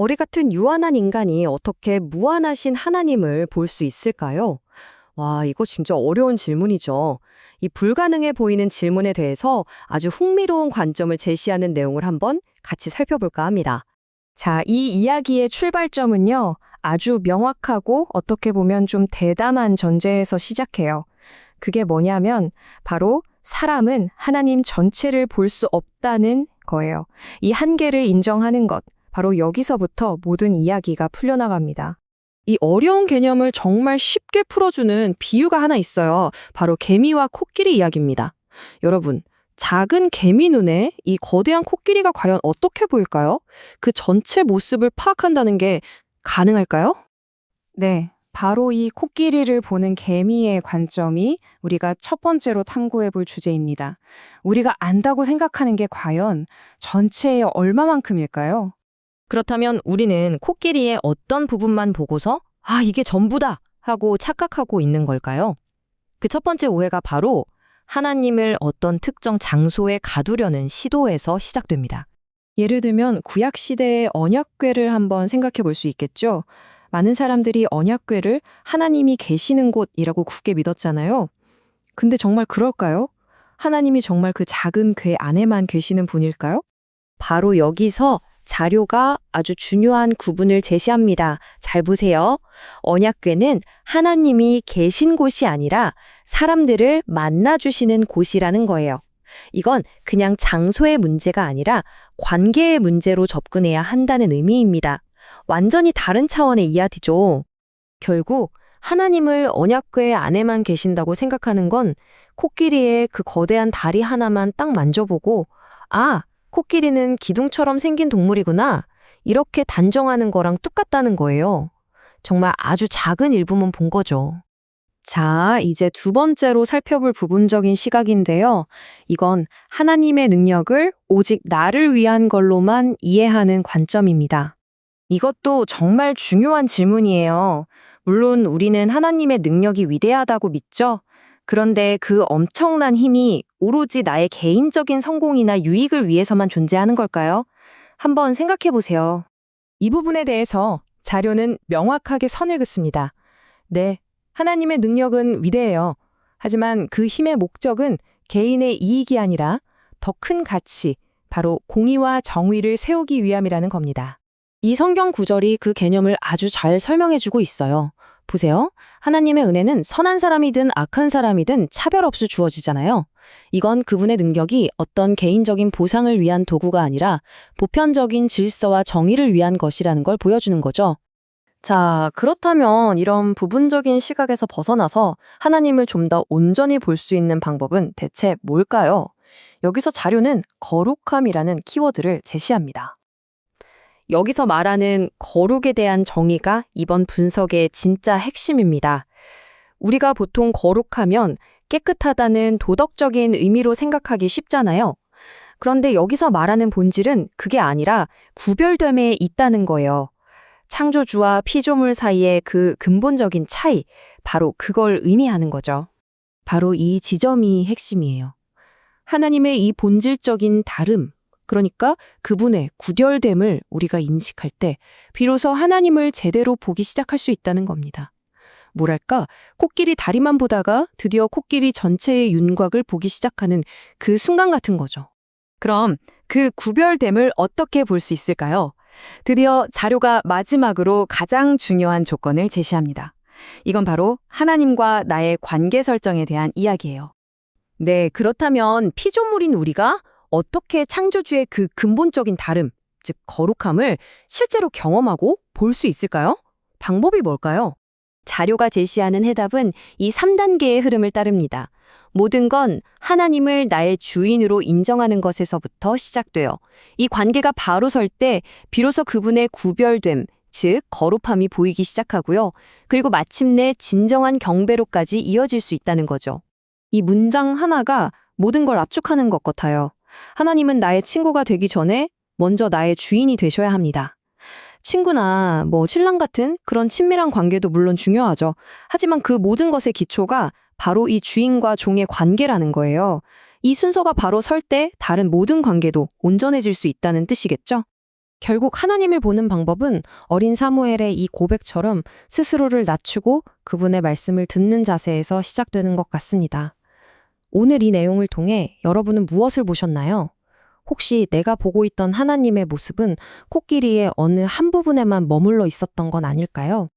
어리 같은 유한한 인간이 어떻게 무한하신 하나님을 볼 수 있을까요? 와, 이거 진짜 어려운 질문이죠. 이 불가능해 보이는 질문에 대해서 아주 흥미로운 관점을 제시하는 내용을 한번 같이 살펴볼까 합니다. 자, 이 이야기의 출발점은요, 아주 명확하고 어떻게 보면 좀 대담한 전제에서 시작해요. 그게 뭐냐면, 바로 사람은 하나님 전체를 볼 수 없다는 거예요. 이 한계를 인정하는 것, 바로 여기서부터 모든 이야기가 풀려나갑니다. 이 어려운 개념을 정말 쉽게 풀어주는 비유가 하나 있어요. 바로 개미와 코끼리 이야기입니다. 여러분, 작은 개미 눈에 이 거대한 코끼리가 과연 어떻게 보일까요? 그 전체 모습을 파악한다는 게 가능할까요? 네, 바로 이 코끼리를 보는 개미의 관점이 우리가 첫 번째로 탐구해 볼 주제입니다. 우리가 안다고 생각하는 게 과연 전체의 얼마만큼일까요? 그렇다면 우리는 코끼리의 어떤 부분만 보고서 아, 이게 전부다 하고 착각하고 있는 걸까요? 그 첫 번째 오해가 바로 하나님을 어떤 특정 장소에 가두려는 시도에서 시작됩니다. 예를 들면 구약 시대의 언약궤를 한번 생각해 볼 수 있겠죠. 많은 사람들이 언약궤를 하나님이 계시는 곳이라고 굳게 믿었잖아요. 근데 정말 그럴까요? 하나님이 정말 그 작은 궤 안에만 계시는 분일까요? 바로 여기서 자료가 아주 중요한 구분을 제시합니다. 잘 보세요. 언약궤는 하나님이 계신 곳이 아니라 사람들을 만나주시는 곳이라는 거예요. 이건 그냥 장소의 문제가 아니라 관계의 문제로 접근해야 한다는 의미입니다. 완전히 다른 차원의 이야기죠. 결국 하나님을 언약궤 안에만 계신다고 생각하는 건 코끼리의 그 거대한 다리 하나만 딱 만져보고 아, 코끼리는 기둥처럼 생긴 동물이구나. 이렇게 단정하는 거랑 똑같다는 거예요. 정말 아주 작은 일부만 본 거죠. 자, 이제 두 번째로 살펴볼 부분적인 시각인데요. 이건 하나님의 능력을 오직 나를 위한 걸로만 이해하는 관점입니다. 이것도 정말 중요한 질문이에요. 물론 우리는 하나님의 능력이 위대하다고 믿죠. 그런데 그 엄청난 힘이 오로지 나의 개인적인 성공이나 유익을 위해서만 존재하는 걸까요? 한번 생각해 보세요. 이 부분에 대해서 자료는 명확하게 선을 긋습니다. 네, 하나님의 능력은 위대해요. 하지만 그 힘의 목적은 개인의 이익이 아니라 더 큰 가치, 바로 공의와 정의를 세우기 위함이라는 겁니다. 이 성경 구절이 그 개념을 아주 잘 설명해주고 있어요. 보세요. 하나님의 은혜는 선한 사람이든 악한 사람이든 차별 없이 주어지잖아요. 이건 그분의 능력이 어떤 개인적인 보상을 위한 도구가 아니라 보편적인 질서와 정의를 위한 것이라는 걸 보여주는 거죠. 자, 그렇다면 이런 부분적인 시각에서 벗어나서 하나님을 좀 더 온전히 볼 수 있는 방법은 대체 뭘까요? 여기서 자료는 거룩함이라는 키워드를 제시합니다. 여기서 말하는 거룩에 대한 정의가 이번 분석의 진짜 핵심입니다. 우리가 보통 거룩하면 깨끗하다는 도덕적인 의미로 생각하기 쉽잖아요. 그런데 여기서 말하는 본질은 그게 아니라 구별됨에 있다는 거예요. 창조주와 피조물 사이의 그 근본적인 차이, 바로 그걸 의미하는 거죠. 바로 이 지점이 핵심이에요. 하나님의 이 본질적인 다름, 그러니까 그분의 구별됨을 우리가 인식할 때 비로소 하나님을 제대로 보기 시작할 수 있다는 겁니다. 뭐랄까, 코끼리 다리만 보다가 드디어 코끼리 전체의 윤곽을 보기 시작하는 그 순간 같은 거죠. 그럼 그 구별됨을 어떻게 볼 수 있을까요? 드디어 자료가 마지막으로 가장 중요한 조건을 제시합니다. 이건 바로 하나님과 나의 관계 설정에 대한 이야기예요. 네, 그렇다면 피조물인 우리가 어떻게 창조주의 그 근본적인 다름, 즉 거룩함을 실제로 경험하고 볼 수 있을까요? 방법이 뭘까요? 자료가 제시하는 해답은 이 3단계의 흐름을 따릅니다. 모든 건 하나님을 나의 주인으로 인정하는 것에서부터 시작돼요. 이 관계가 바로 설 때 비로소 그분의 구별됨, 즉 거룩함이 보이기 시작하고요. 그리고 마침내 진정한 경배로까지 이어질 수 있다는 거죠. 이 문장 하나가 모든 걸 압축하는 것 같아요. 하나님은 나의 친구가 되기 전에 먼저 나의 주인이 되셔야 합니다. 친구나 신랑 같은 그런 친밀한 관계도 물론 중요하죠. 하지만 그 모든 것의 기초가 바로 이 주인과 종의 관계라는 거예요. 이 순서가 바로 설 때 다른 모든 관계도 온전해질 수 있다는 뜻이겠죠? 결국 하나님을 보는 방법은 어린 사무엘의 이 고백처럼 스스로를 낮추고 그분의 말씀을 듣는 자세에서 시작되는 것 같습니다. 오늘 이 내용을 통해 여러분은 무엇을 보셨나요? 혹시 내가 보고 있던 하나님의 모습은 코끼리의 어느 한 부분에만 머물러 있었던 건 아닐까요?